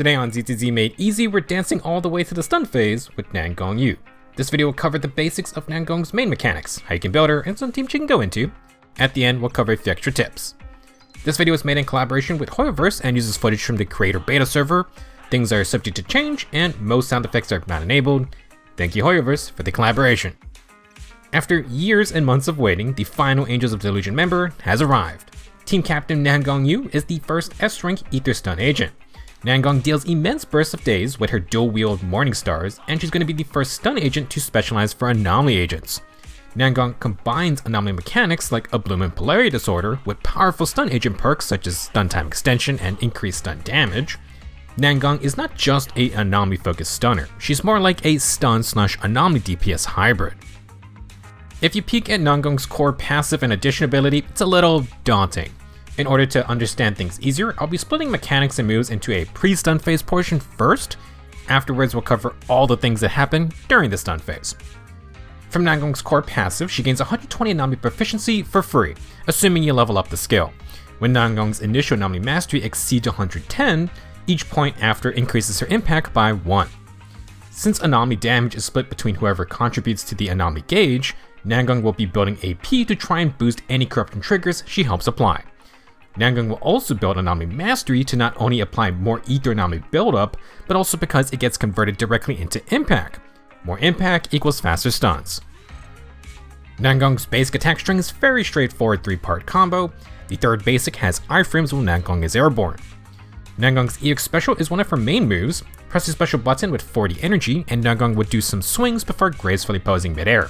Today on ZZZ Made Easy, we're dancing all the way to the stun phase with Nangong Yu. This video will cover the basics of Nangong's main mechanics, how you can build her, and some teams you can go into. At the end, we'll cover a few extra tips. This video was made in collaboration with Hoyocreators and uses footage from the creator beta server. Things are subject to change, and most sound effects are not enabled. Thank you Hoyocreators for the collaboration. After years and months of waiting, the final Angels of Delusion member has arrived. Team Captain Nangong Yu is the first S-rank Ether Stun agent. Nangong deals immense bursts of days with her dual-wield Morning Stars, and she's going to be the first stun agent to specialize for anomaly agents. Nangong combines anomaly mechanics like Abloom and Polarity disorder with powerful stun agent perks such as stun time extension and increased stun damage. Nangong is not just an anomaly-focused stunner, she's more like a stun/anomaly DPS hybrid. If you peek at Nangong's core passive and addition ability, it's a little daunting. In order to understand things easier, I'll be splitting mechanics and moves into a pre-stun phase portion first. Afterwards, we'll cover all the things that happen during the stun phase. From Nangong's core passive, she gains 120 anomaly proficiency for free, assuming you level up the skill. When Nangong's initial anomaly mastery exceeds 110, each point after increases her impact by 1. Since anomaly damage is split between whoever contributes to the anomaly gauge, Nangong will be building AP to try and boost any corruption triggers she helps apply. Nangong will also build Anomaly Mastery to not only apply more Ether Anomaly Buildup, but also because it gets converted directly into Impact. More Impact equals faster stuns. Nangong's basic attack string is very straightforward 3-part combo. The third basic has iframes while Nangong is airborne. Nangong's EX Special is one of her main moves. Press the special button with 40 energy, and Nangong would do some swings before gracefully posing midair.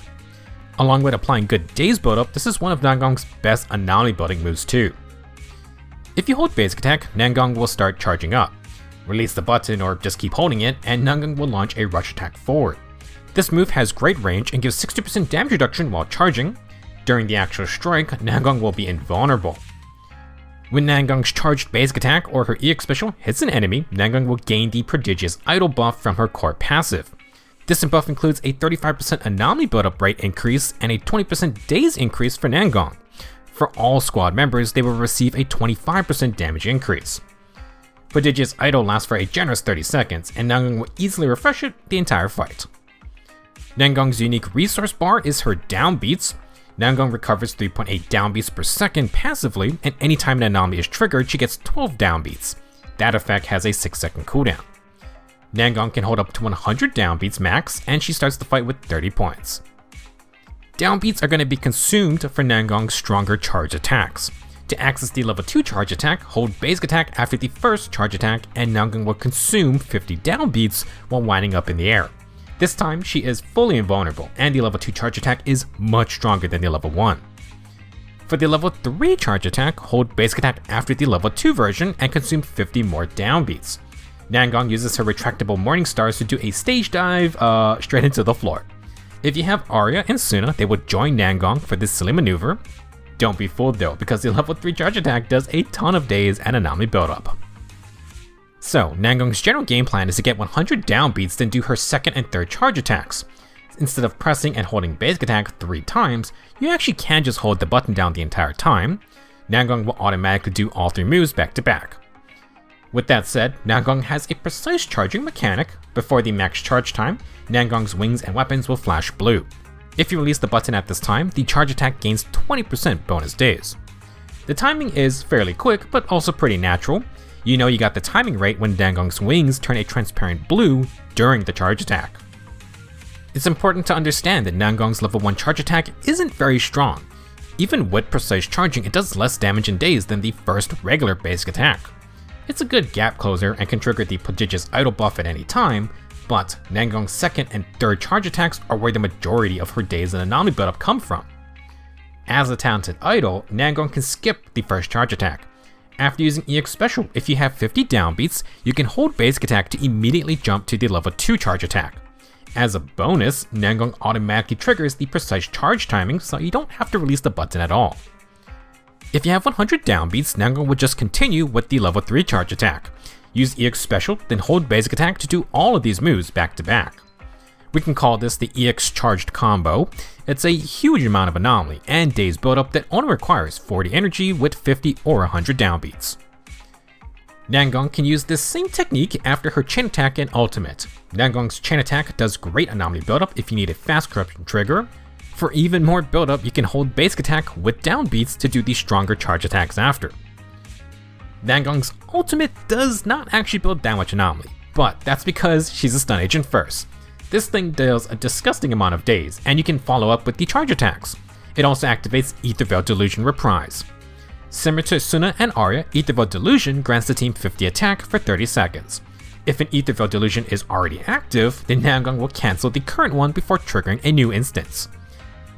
Along with applying good Daze Buildup, this is one of Nangong's best anomaly building moves too. If you hold basic attack, Nangong will start charging up. Release the button or just keep holding it, and Nangong will launch a rush attack forward. This move has great range and gives 60% damage reduction while charging. During the actual strike, Nangong will be invulnerable. When Nangong's charged basic attack or her EX special hits an enemy, Nangong will gain the Prodigious idle buff from her core passive. This buff includes a 35% anomaly buildup rate increase and a 20% daze increase for Nangong. For all squad members, they will receive a 25% damage increase. Prodigious idle lasts for a generous 30 seconds, and Nangong will easily refresh it the entire fight. Nangong's unique resource bar is her Downbeats. Nangong recovers 3.8 downbeats per second passively, and anytime an anomaly is triggered, she gets 12 downbeats. That effect has a 6-second cooldown. Nangong can hold up to 100 downbeats max, and she starts the fight with 30 points. Downbeats are going to be consumed for Nangong's stronger charge attacks. To access the level 2 charge attack, hold basic attack after the first charge attack, and Nangong will consume 50 downbeats while winding up in the air. This time, she is fully invulnerable, and the level 2 charge attack is much stronger than the level 1. For the level 3 charge attack, hold basic attack after the level 2 version and consume 50 more downbeats. Nangong uses her retractable Morning Stars to do a stage dive straight into the floor. If you have Aria and Suna, they will join Nangong for this silly maneuver. Don't be fooled though, because the level 3 charge attack does a ton of daze and anomaly buildup. So, Nangong's general game plan is to get 100 downbeats, then do her second and third charge attacks. Instead of pressing and holding basic attack 3 times, you actually can just hold the button down the entire time. Nangong will automatically do all 3 moves back to back. With that said, Nangong has a precise charging mechanic. Before the max charge time, Nangong's wings and weapons will flash blue. If you release the button at this time, the charge attack gains 20% bonus days. The timing is fairly quick, but also pretty natural. You know you got the timing right when Nangong's wings turn a transparent blue during the charge attack. It's important to understand that Nangong's level 1 charge attack isn't very strong. Even with precise charging, it does less damage in days than the first regular basic attack. It's a good gap closer and can trigger the Prodigious idle buff at any time, but Nangong's second and third charge attacks are where the majority of her daze and anomaly buildup come from. As a talented idol, Nangong can skip the first charge attack. After using EX Special, if you have 50 downbeats, you can hold basic attack to immediately jump to the level 2 charge attack. As a bonus, Nangong automatically triggers the precise charge timing, so you don't have to release the button at all. If you have 100 downbeats, Nangong will just continue with the level 3 charge attack. Use EX Special, then hold basic attack to do all of these moves back to back. We can call this the EX charged combo. It's a huge amount of anomaly and daze buildup that only requires 40 energy with 50 or 100 downbeats. Nangong can use this same technique after her chain attack and ultimate. Nangong's chain attack does great anomaly buildup if you need a fast corruption trigger. For even more buildup, you can hold basic attack with downbeats to do the stronger charge attacks after. Nangong's ultimate does not actually build that much anomaly, but that's because she's a stun agent first. This thing deals a disgusting amount of days, and you can follow up with the charge attacks. It also activates Aether Veil Delusion Reprise. Similar to Suna and Aria, Aether Veil Delusion grants the team 50 attack for 30 seconds. If an Aether Veil Delusion is already active, then Nangong will cancel the current one before triggering a new instance.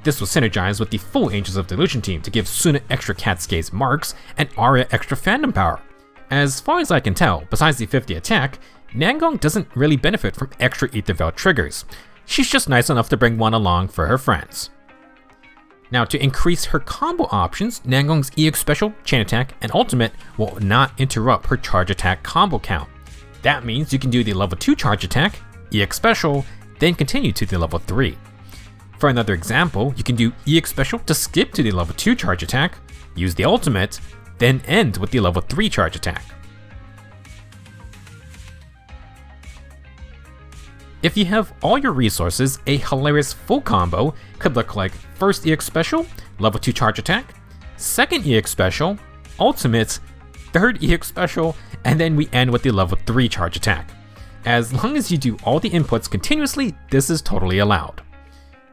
This will synergize with the full Angels of Delusion team to give Suna extra Cat's Gaze marks and Aria extra fandom power. As far as I can tell, besides the 50 attack, Nangong doesn't really benefit from extra Aether Veil triggers. She's just nice enough to bring one along for her friends. Now, to increase her combo options, Nangong's EX Special, Chain Attack, and Ultimate will not interrupt her charge attack combo count. That means you can do the level 2 charge attack, EX Special, then continue to the level 3. For another example, you can do EX Special to skip to the level 2 charge attack, use the Ultimate, then end with the level 3 charge attack. If you have all your resources, a hilarious full combo could look like first EX Special, level 2 charge attack, second EX Special, Ultimate, third EX Special, and then we end with the level 3 charge attack. As long as you do all the inputs continuously, this is totally allowed.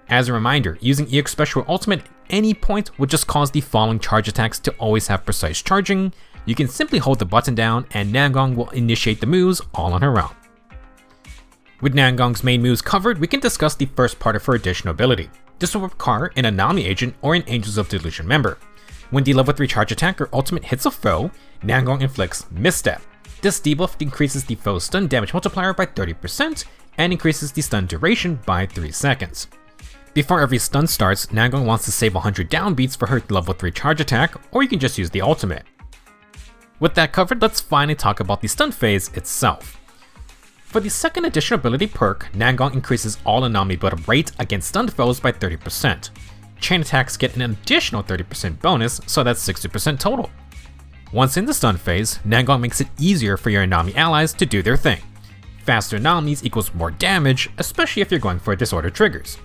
As a reminder, using EX Special or Ultimate at any point would just cause the following charge attacks to always have precise charging. You can simply hold the button down and Nangong will initiate the moves all on her own. With Nangong's main moves covered, we can discuss the first part of her additional ability. This will require an Anomaly agent or an Angels of Delusion member. When the level 3 charge attack or ultimate hits a foe, Nangong inflicts Misstep. This debuff increases the foe's stun damage multiplier by 30% and increases the stun duration by 3 seconds. Before every stun starts, Nangong wants to save 100 downbeats for her level 3 charge attack, or you can just use the ultimate. With that covered, let's finally talk about the stun phase itself. For the second additional ability perk, Nangong increases all anomaly buildup rate against stunned foes by 30%. Chain attacks get an additional 30% bonus, so that's 60% total. Once in the stun phase, Nangong makes it easier for your anomaly allies to do their thing. Faster anomalies equals more damage, especially if you're going for disorder triggers.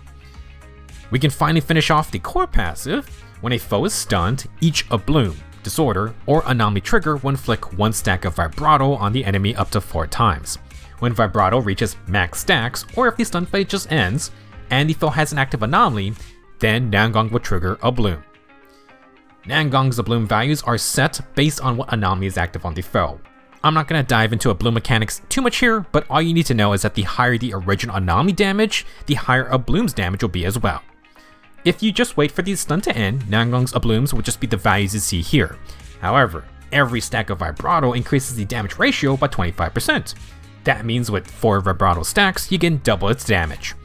We can finally finish off the core passive. When a foe is stunned, each Abloom, disorder, or anomaly trigger will inflict 1 stack of Vibrato on the enemy up to 4 times. When Vibrato reaches max stacks, or if the stun phase just ends, and the foe has an active anomaly, then Nangong will trigger Abloom. Nangong's Abloom values are set based on what anomaly is active on the foe. I'm not going to dive into Abloom mechanics too much here, but all you need to know is that the higher the original anomaly damage, the higher Abloom's damage will be as well. If you just wait for the stun to end, Nangong's Ablooms will just be the values you see here. However, every stack of Vibrato increases the damage ratio by 25%. That means with 4 Vibrato stacks, you can double its damage.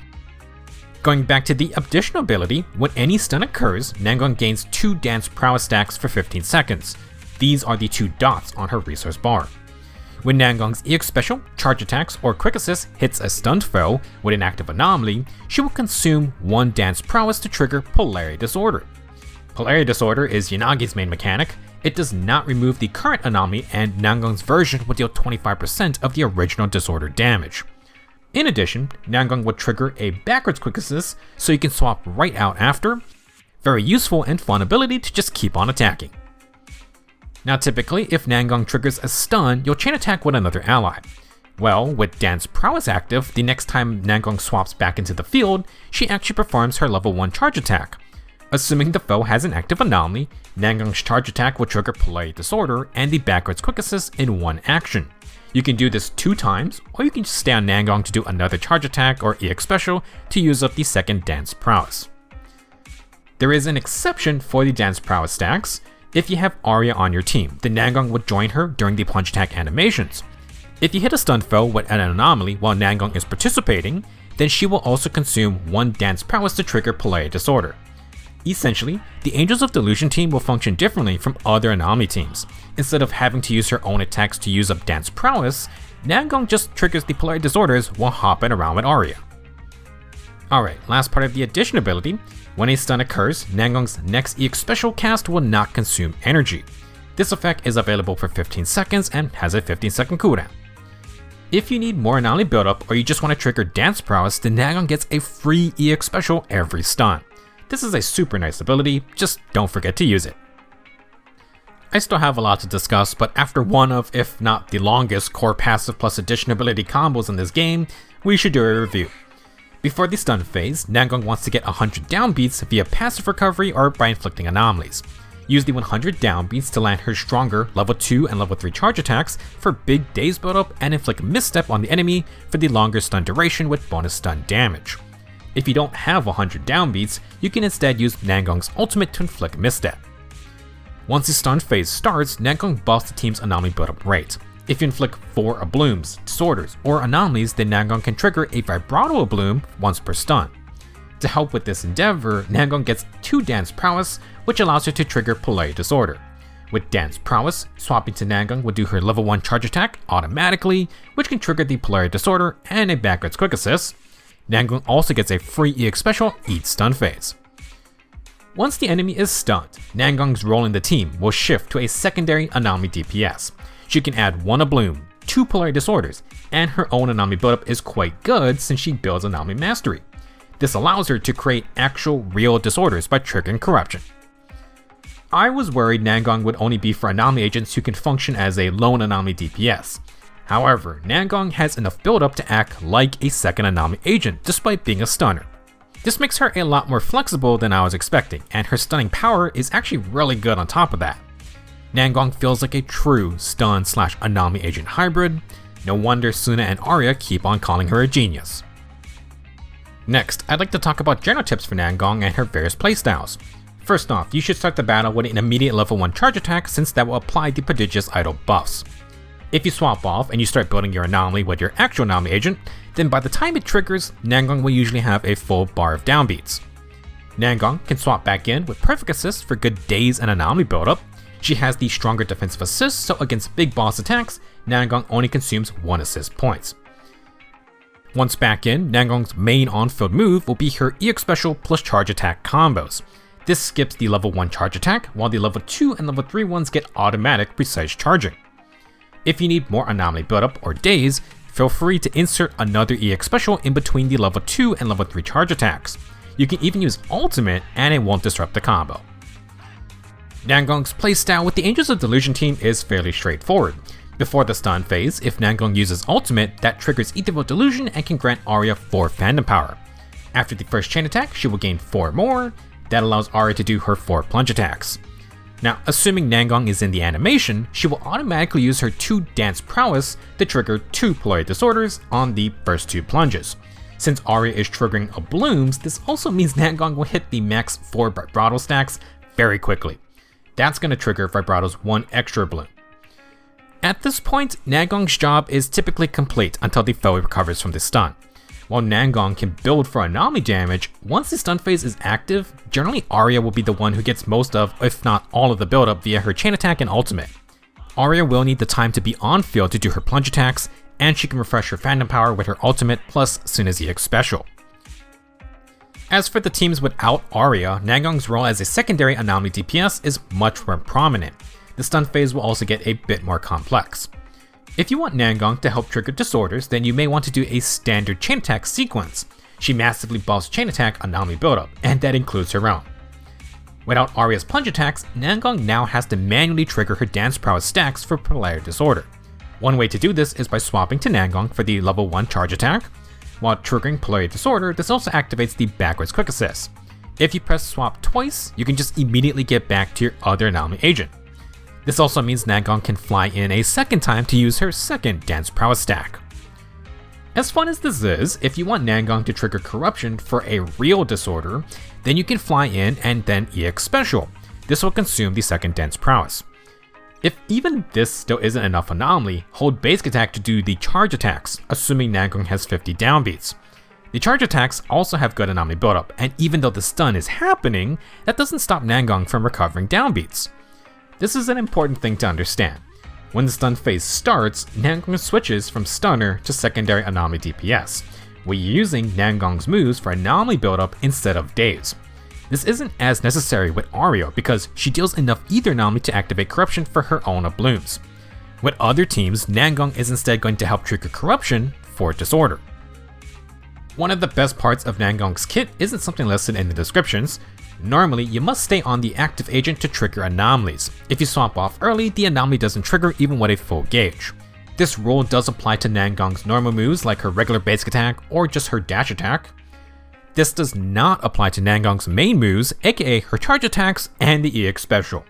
Going back to the additional ability, when any stun occurs, Nangong gains 2 Dance Prowess stacks for 15 seconds. These are the 2 dots on her resource bar. When Nangong's EX Special, Charge Attacks, or Quick Assist hits a stunned foe with an active anomaly, she will consume 1 Dance Prowess to trigger Polarity Disorder. Polarity Disorder is Yanagi's main mechanic. It does not remove the current anomaly, and Nangong's version will deal 25% of the original disorder damage. In addition, Nangong will trigger a backwards Quick Assist so you can swap right out after. Very useful and fun ability to just keep on attacking. Now typically, if Nangong triggers a stun, you'll chain attack with another ally. Well, with Dance Prowess active, the next time Nangong swaps back into the field, she actually performs her level 1 charge attack. Assuming the foe has an active anomaly, Nangong's charge attack will trigger Polarity Disorder and the backwards Quick Assist in one action. You can do this 2 times, or you can just stay on Nangong to do another charge attack or EX Special to use up the second Dance Prowess. There is an exception for the Dance Prowess stacks. If you have Aria on your team, then Nangong would join her during the punch attack animations. If you hit a stun foe with an anomaly while Nangong is participating, then she will also consume 1 Dance Prowess to trigger Polarity Disorder. Essentially, the Angels of Delusion team will function differently from other anomaly teams. Instead of having to use her own attacks to use up Dance Prowess, Nangong just triggers the Polarity Disorders while hopping around with Aria. Alright, last part of the addition ability. When a stun occurs, Nangong's next EX Special cast will not consume energy. This effect is available for 15 seconds and has a 15-second cooldown. If you need more anomaly buildup or you just want to trigger Dance Prowess, then Nangong gets a free EX special every stun. This is a super nice ability, just don't forget to use it. I still have a lot to discuss, but after one of, if not the longest, core passive plus addition ability combos in this game, we should do a review. Before the stun phase, Nangong wants to get 100 downbeats via passive recovery or by inflicting anomalies. Use the 100 downbeats to land her stronger level 2 and level 3 charge attacks for big daze buildup and inflict Misstep on the enemy for the longer stun duration with bonus stun damage. If you don't have 100 downbeats, you can instead use Nangong's ultimate to inflict Misstep. Once the stun phase starts, Nangong buffs the team's anomaly buildup rate. If you inflict 4 Ablooms, Disorders, or Anomalies, then Nangong can trigger a Vibrato Abloom once per stun. To help with this endeavor, Nangong gets 2 Dance Prowess, which allows her to trigger Polarity Disorder. With Dance Prowess, swapping to Nangong will do her level 1 charge attack automatically, which can trigger the Polarity Disorder and a backwards quick assist. Nangong also gets a free EX special each stun phase. Once the enemy is stunned, Nangong's role in the team will shift to a secondary anomaly DPS. She can add 1 Abloom, 2 Polarity Disorders, and her own anomaly buildup is quite good since she builds anomaly mastery. This allows her to create actual real disorders by triggering corruption. I was worried Nangong would only be for anomaly agents who can function as a lone anomaly DPS. However, Nangong has enough buildup to act like a second anomaly agent despite being a stunner. This makes her a lot more flexible than I was expecting, and her stunning power is actually really good on top of that. Nangong feels like a true stun/anomaly agent hybrid. No wonder Suna and Aria keep on calling her a genius. Next, I'd like to talk about general tips for Nangong and her various playstyles. First off, you should start the battle with an immediate level 1 charge attack since that will apply the Prodigious idle buffs. If you swap off and you start building your anomaly with your actual anomaly agent, then by the time it triggers, Nangong will usually have a full bar of downbeats. Nangong can swap back in with perfect assist for good daze and anomaly buildup. She has the stronger defensive assist, so against big boss attacks, Nangong only consumes 1 assist points. Once back in, Nangong's main on-field move will be her EX special plus charge attack combos. This skips the level 1 charge attack, while the level 2 and level 3 ones get automatic precise charging. If you need more anomaly buildup or daze, feel free to insert another EX special in between the level 2 and level 3 charge attacks. You can even use ultimate and it won't disrupt the combo. Nangong's playstyle with the Angels of Delusion team is fairly straightforward. Before the stun phase, if Nangong uses ultimate, that triggers Ethereal Delusion and can grant Aria 4 Phantom Power. After the first chain attack, she will gain 4 more. That allows Aria to do her 4 plunge attacks. Now, assuming Nangong is in the animation, she will automatically use her 2 Dance Prowess to trigger 2 Polarity Disorders on the first 2 plunges. Since Aria is triggering Ablooms, this also means Nangong will hit the max 4 Vibrato stacks very quickly. That's going to trigger Vibrato's 1 extra Abloom. At this point, Nangong's job is typically complete until the foe recovers from the stun. While Nangong can build for anomaly damage, once the stun phase is active, generally Aria will be the one who gets most of, if not all of the buildup via her chain attack and ultimate. Aria will need the time to be on field to do her plunge attacks, and she can refresh her Phantom Power with her ultimate plus Suna's EX special. As for the teams without Aria, Nangong's role as a secondary anomaly DPS is much more prominent. The stun phase will also get a bit more complex. If you want Nangong to help trigger disorders, then you may want to do a standard chain attack sequence. She massively buffs chain attack anomaly buildup, and that includes her own. Without Aria's plunge attacks, Nangong now has to manually trigger her Dance Prowess stacks for Polarity Disorder. One way to do this is by swapping to Nangong for the level 1 charge attack. While triggering Polarity Disorder, this also activates the backwards quick assist. If you press swap twice, you can just immediately get back to your other anomaly agent. This also means Nangong can fly in a second time to use her second Dance Prowess stack. As fun as this is, if you want Nangong to trigger Corruption for a real disorder, then you can fly in and then EX Special. This will consume the second Dance Prowess. If even this still isn't enough anomaly, hold basic attack to do the charge attacks, assuming Nangong has 50 downbeats. The charge attacks also have good anomaly buildup, and even though the stun is happening, that doesn't stop Nangong from recovering downbeats. This is an important thing to understand. When the stun phase starts, Nangong switches from stunner to secondary anomaly DPS. We're using Nangong's moves for anomaly buildup instead of daze. This isn't as necessary with Aria because she deals enough Ether Anomaly to activate Corruption for her own Ablooms. With other teams, Nangong is instead going to help trigger Corruption for Disorder. One of the best parts of Nangong's kit isn't something listed in the descriptions. Normally, you must stay on the active agent to trigger anomalies. If you swap off early, the anomaly doesn't trigger even with a full gauge. This rule does apply to Nangong's normal moves like her regular basic attack or just her dash attack. This does not apply to Nangong's main moves, aka her charge attacks and the EX special.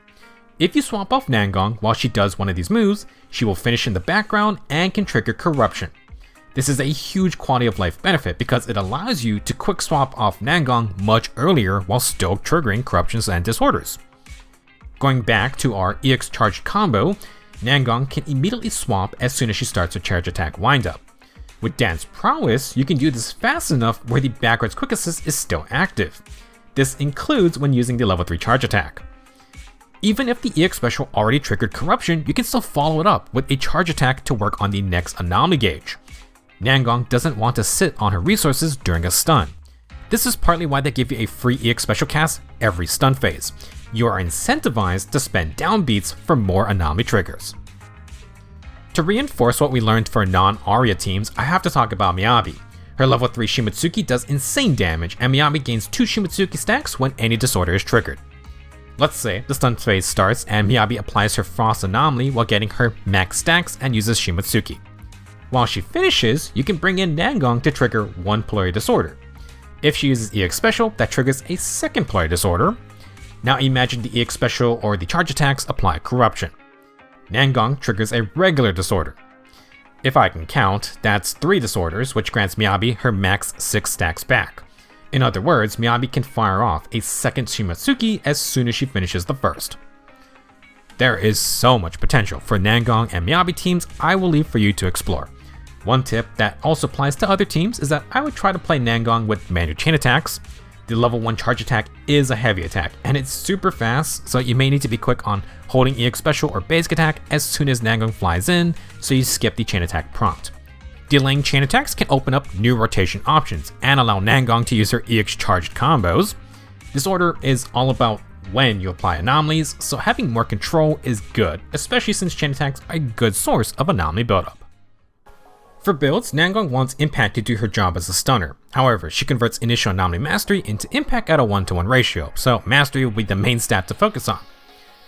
If you swap off Nangong while she does one of these moves, she will finish in the background and can trigger Corruption. This is a huge quality of life benefit because it allows you to quick swap off Nangong much earlier while still triggering Corruptions and Disorders. Going back to our EX charged combo, Nangong can immediately swap as soon as she starts her charge attack windup. With Dance Prowess, you can do this fast enough where the backwards quick assist is still active. This includes when using the level 3 charge attack. Even if the EX special already triggered Corruption, you can still follow it up with a charge attack to work on the next anomaly gauge. Nangong doesn't want to sit on her resources during a stun. This is partly why they give you a free EX special cast every stun phase. You are incentivized to spend Downbeats for more anomaly triggers. To reinforce what we learned for non-Aria teams, I have to talk about Miyabi. Her level 3 Shimotsuki does insane damage, and Miyabi gains 2 Shimotsuki stacks when any disorder is triggered. Let's say the stun phase starts and Miyabi applies her Frost Anomaly while getting her max stacks and uses Shimotsuki. While she finishes, you can bring in Nangong to trigger one Polarity Disorder. If she uses EX Special, that triggers a second Polarity Disorder. Now imagine the EX Special or the charge attacks apply Corruption. Nangong triggers a regular disorder. If I can count, that's 3 disorders, which grants Miyabi her max 6 stacks back. In other words, Miyabi can fire off a second Shimotsuki as soon as she finishes the first. There is so much potential for Nangong and Miyabi teams I will leave for you to explore. One tip that also applies to other teams is that I would try to play Nangong with manual chain attacks. The level 1 charge attack is a heavy attack and it's super fast, so you may need to be quick on holding EX special or basic attack as soon as Nangong flies in, so you skip the chain attack prompt. Delaying chain attacks can open up new rotation options and allow Nangong to use her EX charged combos. This order is all about when you apply anomalies, so having more control is good, especially since chain attacks are a good source of anomaly buildup. For builds, Nangong wants Impact to do her job as a stunner. However, she converts initial anomaly mastery into Impact at a 1-to-1 ratio, so mastery will be the main stat to focus on.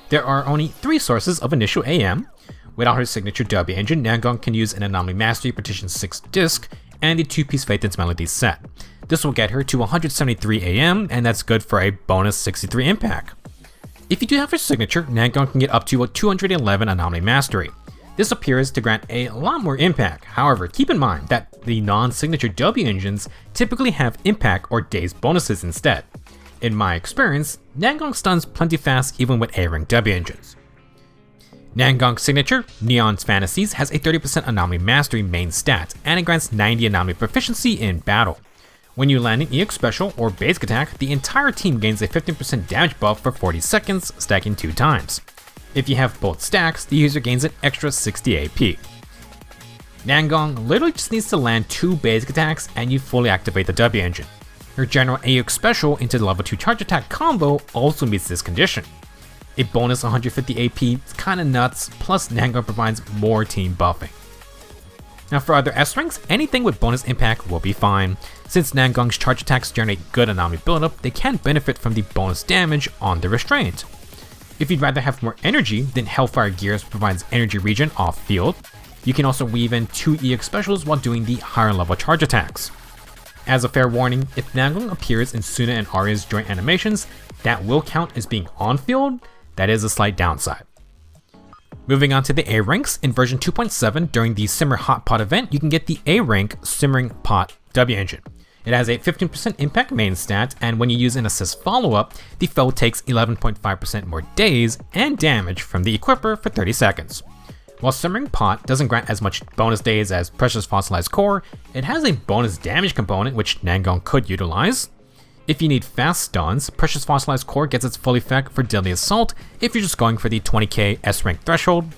There are only 3 sources of initial AM. Without her signature W engine, Nangong can use an anomaly mastery partition 6 disc and the 2-piece Faithless Melody set. This will get her to 173 AM, and that's good for a bonus 63 Impact. If you do have her signature, Nangong can get up to a 211 anomaly mastery. This appears to grant a lot more impact. However, keep in mind that the non-signature W engines typically have impact or daze bonuses instead. In my experience, Nangong stuns plenty fast even with A-rank W engines. Nangong's signature, Neon's Fantasies, has a 30% anomaly mastery main stat, and it grants 90 anomaly proficiency in battle. When you land an EX special or basic attack, the entire team gains a 15% damage buff for 40 seconds, stacking 2 times. If you have both stacks, the user gains an extra 60 AP. Nangong literally just needs to land 2 basic attacks and you fully activate the W engine. Her general EX special into the level 2 charge attack combo also meets this condition. A bonus 150 AP is kinda nuts, plus Nangong provides more team buffing. Now for other S ranks, anything with bonus impact will be fine. Since Nangong's charge attacks generate good anomaly buildup, they can benefit from the bonus damage on the restraint. If you'd rather have more energy, then Hellfire Gears provides energy regen off field. You can also weave in 2 EX specials while doing the higher level charge attacks. As a fair warning, if Nangong appears in Suna and Aria's joint animations, that will count as being on field. That is a slight downside. Moving on to the A ranks, in version 2.7 during the Simmer Hot Pot event, you can get the A rank Simmering Pot W engine. It has a 15% impact main stat, and when you use an assist follow-up, the foe takes 11.5% more daze and damage from the equipper for 30 seconds. While Simmering Pot doesn't grant as much bonus daze as Precious Fossilized Core, it has a bonus damage component which Nangong could utilize. If you need fast stuns, Precious Fossilized Core gets its full effect for Deadly Assault if you're just going for the 20k S rank threshold.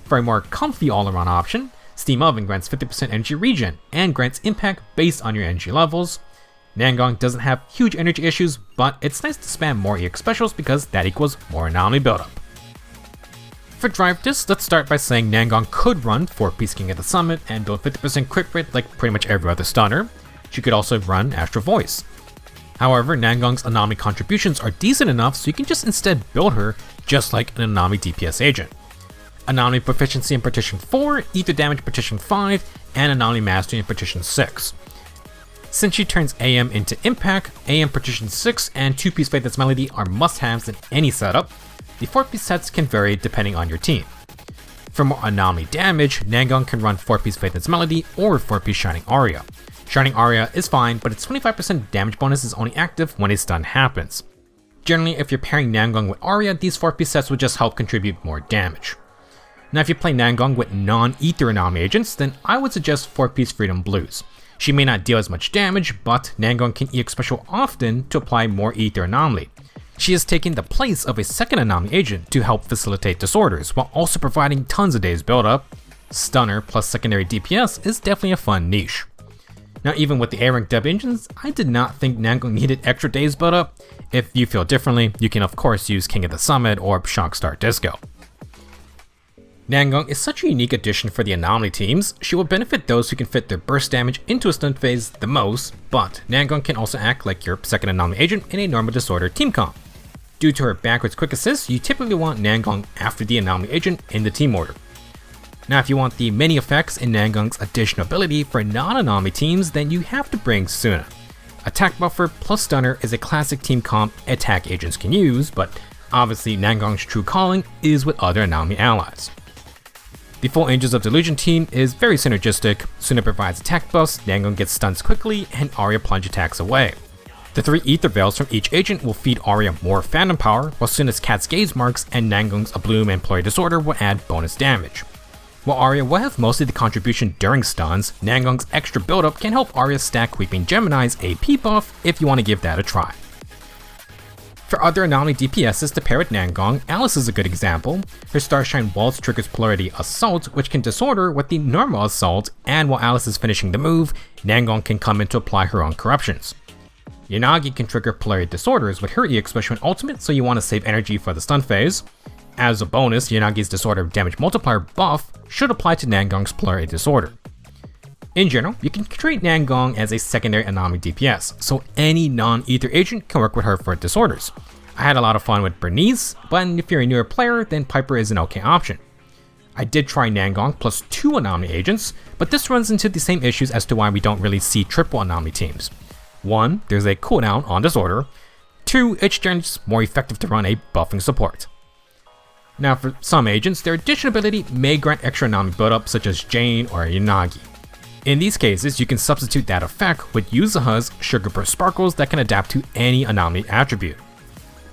For a more comfy all-around option, Steam Oven grants 50% energy regen and grants impact based on your energy levels. Nangong doesn't have huge energy issues, but it's nice to spam more EX specials because that equals more anomaly buildup. For drive disc, let's start by saying Nangong could run 4-piece King of the Summit and build 50% crit rate like pretty much every other stunner. She could also run Astral Voice. However, Nangong's anomaly contributions are decent enough so you can just instead build her just like an anomaly DPS agent. Anomaly proficiency in partition 4, ether damage partition 5, and anomaly mastery in partition 6. Since she turns AM into impact, AM partition 6 and 2-piece Faithless Melody are must-haves in any setup. The 4-piece sets can vary depending on your team. For more anomaly damage, Nangong can run 4-piece Faithless Melody or 4-piece Shining Aria. Shining Aria is fine, but its 25% damage bonus is only active when a stun happens. Generally, if you're pairing Nangong with Aria, these 4-piece sets will just help contribute more damage. Now if you play Nangong with non-ether anomaly agents, then I would suggest 4-piece Freedom Blues. She may not deal as much damage, but Nangong can EX special often to apply more ether anomaly. She has taken the place of a second anomaly agent to help facilitate disorders, while also providing tons of days build-up. Stunner plus secondary DPS is definitely a fun niche. Now even with the A-rank dub engines, I did not think Nangong needed extra days build-up. If you feel differently, you can of course use King of the Summit or Shockstar Disco. Nangong is such a unique addition for the anomaly teams. She will benefit those who can fit their burst damage into a stun phase the most, but Nangong can also act like your second anomaly agent in a normal disorder team comp. Due to her backwards quick assist, you typically want Nangong after the anomaly agent in the team order. Now if you want the many effects in Nangong's additional ability for non-anomaly teams, then you have to bring Suna. Attack buffer plus stunner is a classic team comp attack agents can use, but obviously Nangong's true calling is with other anomaly allies. The full Angels of Delusion team is very synergistic. Suna provides attack buffs, Nangong gets stuns quickly, and Aria plunge attacks away. The 3 Ether Veils from each agent will feed Aria more Phantom power, while Suna's Cat's Gaze marks and Nangong's Abloom and Polarity Disorder will add bonus damage. While Aria will have mostly the contribution during stuns, Nangong's extra buildup can help Aria stack Weeping Gemini's AP buff if you want to give that a try. For other anomaly DPSs to pair with Nangong, Alice is a good example. Her Starshine Waltz triggers Polarity Assault, which can disorder with the normal Assault, and while Alice is finishing the move, Nangong can come in to apply her own corruptions. Yanagi can trigger Polarity Disorders with her EX special and ultimate, so you want to save energy for the stun phase. As a bonus, Yanagi's Disorder Damage Multiplier buff should apply to Nangong's Polarity Disorder. In general, you can treat Nangong as a secondary anomaly DPS, so any non-ether agent can work with her for disorders. I had a lot of fun with Bernice, but if you're a newer player, then Piper is an okay option. I did try Nangong plus 2 anomaly agents, but this runs into the same issues as to why we don't really see triple anomaly teams. 1, there's a cooldown on disorder. 2, it's generally just more effective to run a buffing support. Now for some agents, their addition ability may grant extra anomaly buildup such as Jane or Yanagi. In these cases, you can substitute that effect with Yuzuha's Sugar Burst Sparkles that can adapt to any anomaly attribute.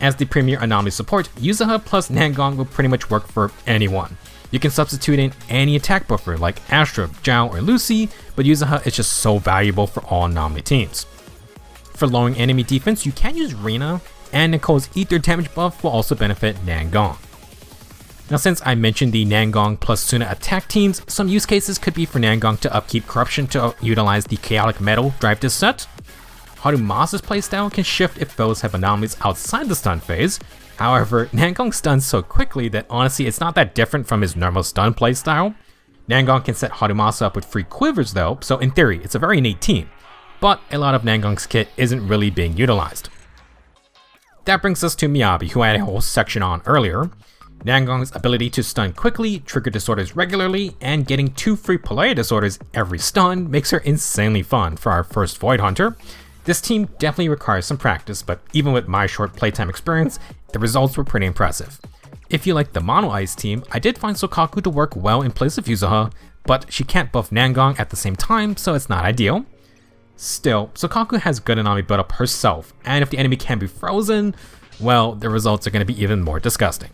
As the premier anomaly support, Yuzuha plus Nangong will pretty much work for anyone. You can substitute in any attack buffer like Astra, Zhao, or Lucy, but Yuzuha is just so valuable for all anomaly teams. For lowering enemy defense, you can use Rina, and Nicole's ether damage buff will also benefit Nangong. Now since I mentioned the Nangong plus Suna attack teams, some use cases could be for Nangong to upkeep corruption to utilize the chaotic metal drive disc set. Harumasa's playstyle can shift if foes have anomalies outside the stun phase. However, Nangong stuns so quickly that honestly it's not that different from his normal stun playstyle. Nangong can set Harumasa up with free quivers though, so in theory it's a very neat team, but a lot of Nangong's kit isn't really being utilized. That brings us to Miyabi, who I had a whole section on earlier. Nangong's ability to stun quickly, trigger disorders regularly, and getting 2 free Polarity Disorders every stun makes her insanely fun for our first Void Hunter. This team definitely requires some practice, but even with my short playtime experience, the results were pretty impressive. If you like the Mono Ice team, I did find Sokaku to work well in place of Yuzuha, but she can't buff Nangong at the same time, so it's not ideal. Still, Sokaku has good anomaly buildup herself, and if the enemy can be frozen, well, the results are going to be even more disgusting.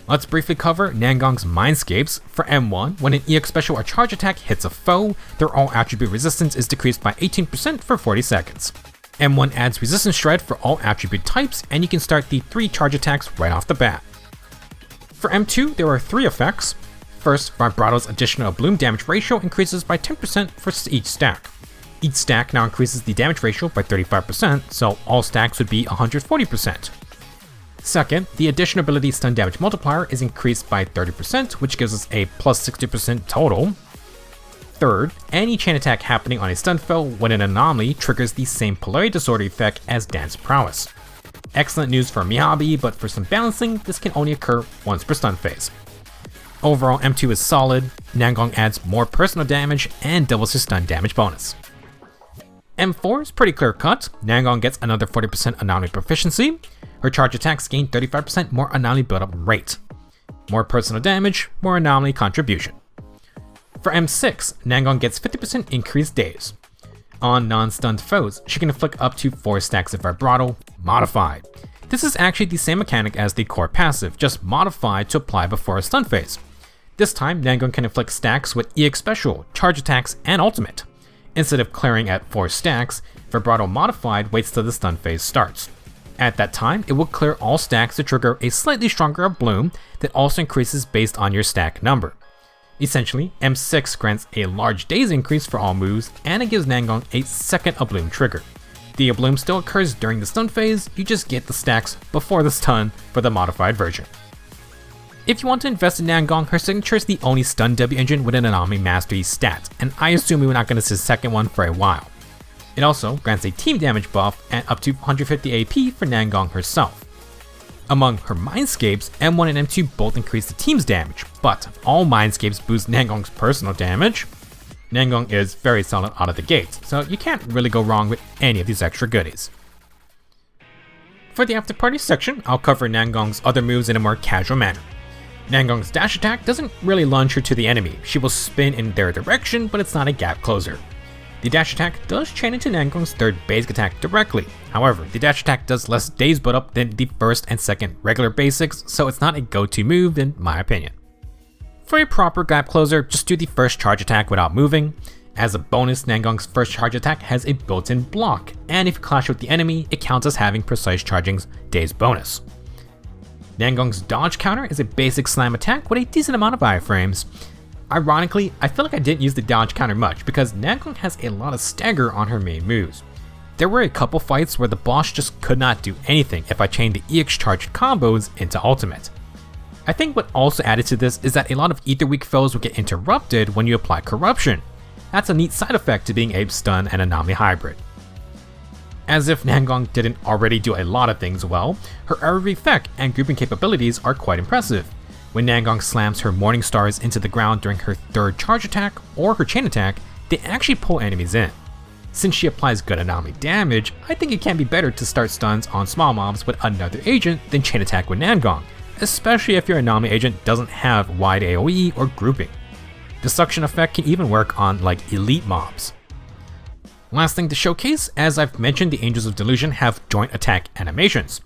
Let's briefly cover Nangong's Mindscapes. For M1, when an EX special or charge attack hits a foe, their all attribute resistance is decreased by 18% for 40 seconds. M1 adds resistance shred for all attribute types, and you can start the 3 charge attacks right off the bat. For M2, there are 3 effects. First, Vibrato's additional Abloom damage ratio increases by 10% for each stack. Each stack now increases the damage ratio by 35%, so all stacks would be 140%. Second, the addition ability stun damage multiplier is increased by 30%, which gives us a plus 60% total. Third, any chain attack happening on a stun foe when an anomaly triggers the same polarity disorder effect as Dance Prowess. Excellent news for Miyabi, but for some balancing, this can only occur once per stun phase. Overall, M2 is solid. Nangong adds more personal damage and doubles her stun damage bonus. M4 is pretty clear cut. Nangong gets another 40% anomaly proficiency. Her charge attacks gain 35% more anomaly buildup rate. More personal damage, more anomaly contribution. For M6, Nangong gets 50% increased days. On non-stunned foes, she can inflict up to 4 stacks of Vibrato, modified. This is actually the same mechanic as the core passive, just modified to apply before a stun phase. This time, Nangong can inflict stacks with EX Special, charge attacks, and ultimate. Instead of clearing at 4 stacks, Vibrato modified waits till the stun phase starts. At that time, it will clear all stacks to trigger a slightly stronger Abloom that also increases based on your stack number. Essentially, M6 grants a large days increase for all moves, and it gives Nangong a second Abloom trigger. The Abloom still occurs during the stun phase, you just get the stacks before the stun for the modified version. If you want to invest in Nangong, her signature is the only stun W engine with an anomaly mastery stat, and I assume we're not going to see a second one for a while. It also grants a team damage buff and up to 150 AP for Nangong herself. Among her Mindscapes, M1 and M2 both increase the team's damage, but all Mindscapes boost Nangong's personal damage. Nangong is very solid out of the gate, so you can't really go wrong with any of these extra goodies. For the after party section, I'll cover Nangong's other moves in a more casual manner. Nangong's dash attack doesn't really launch her to the enemy, she will spin in their direction, but it's not a gap closer. The dash attack does chain into Nangong's third basic attack directly. However, the dash attack does less days buildup than the first and second regular basics, so it's not a go-to move in my opinion. For a proper gap closer, just do the first charge attack without moving. As a bonus, Nangong's first charge attack has a built-in block, and if you clash with the enemy, it counts as having precise charging's days bonus. Nangong's dodge counter is a basic slam attack with a decent amount of iframes. Ironically, I feel like I didn't use the dodge counter much because Nangong has a lot of stagger on her main moves. There were a couple fights where the boss just could not do anything if I chained the EX charged combos into ultimate. I think what also added to this is that a lot of ether weak foes will get interrupted when you apply corruption. That's a neat side effect to being a stun and anomaly hybrid. As if Nangong didn't already do a lot of things well, her AoE effect and grouping capabilities are quite impressive. When Nangong slams her Morning Stars into the ground during her third charge attack or her chain attack, they actually pull enemies in. Since she applies good anomaly damage, I think it can be better to start stuns on small mobs with another agent than chain attack with Nangong, especially if your anomaly agent doesn't have wide AoE or grouping. The suction effect can even work on like elite mobs. Last thing to showcase, as I've mentioned, the Angels of Delusion have joint attack animations.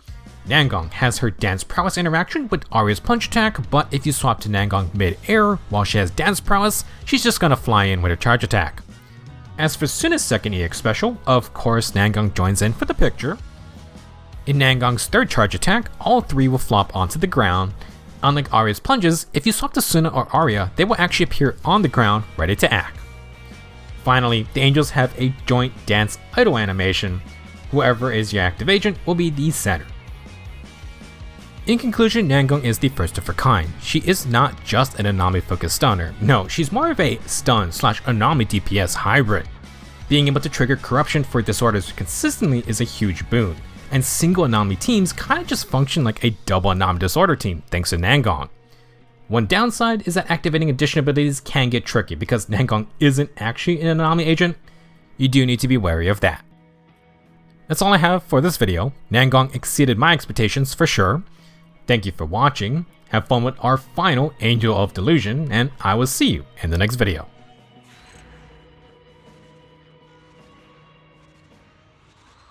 Nangong has her Dance Prowess interaction with Aria's punch attack, but if you swap to Nangong mid-air while she has Dance Prowess, she's just gonna fly in with her charge attack. As for Suna's second EX special, of course Nangong joins in for the picture. In Nangong's third charge attack, all 3 will flop onto the ground. Unlike Aria's punches, if you swap to Suna or Aria, they will actually appear on the ground ready to act. Finally, the Angels have a joint Dance Idol animation. Whoever is your active agent will be the center. In conclusion, Nangong is the first of her kind. She is not just an anomaly-focused stunner. No, she's more of a stun/anomaly DPS hybrid. Being able to trigger corruption for disorders consistently is a huge boon, and single anomaly teams kinda just function like a double anomaly disorder team thanks to Nangong. One downside is that activating addition abilities can get tricky because Nangong isn't actually an anomaly agent. You do need to be wary of that. That's all I have for this video. Nangong exceeded my expectations for sure. Thank you for watching, have fun with our final Angel of Delusion, and I will see you in the next video.